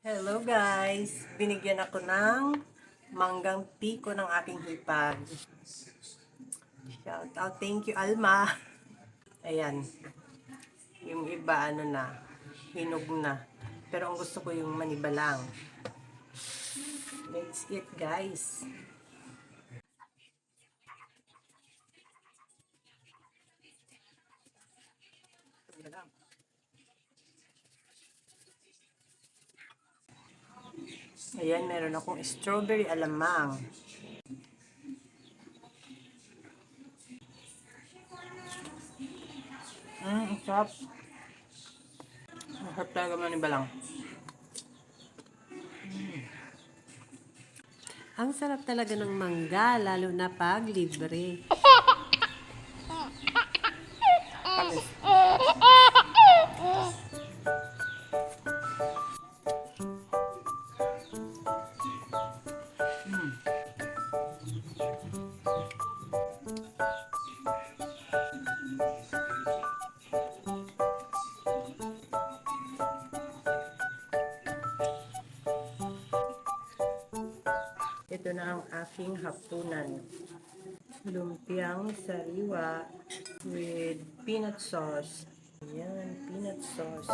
Hello guys! Binigyan ako ng manggang piko ng aking hipag. Shout out. Thank you, Alma. Ayan. Yung iba hinog na. Pero ang gusto ko yung maniba lang. Let's eat guys. Ayan, meron akong strawberry alamang. Ang sarap. Ang sarap talaga maniba lang. Ang sarap talaga ng mangga, lalo na pag libre. Kamis. Ito na ang aking hapunan. Lumpiang sariwa with peanut sauce. Ayan, peanut sauce.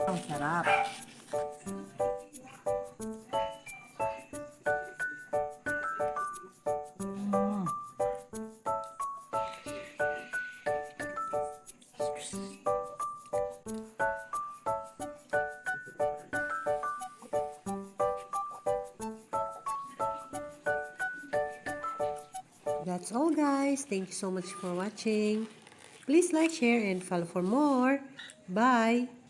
Ang sarap. That's all guys. Thank you so much for watching. Please like, share, and follow for more. Bye!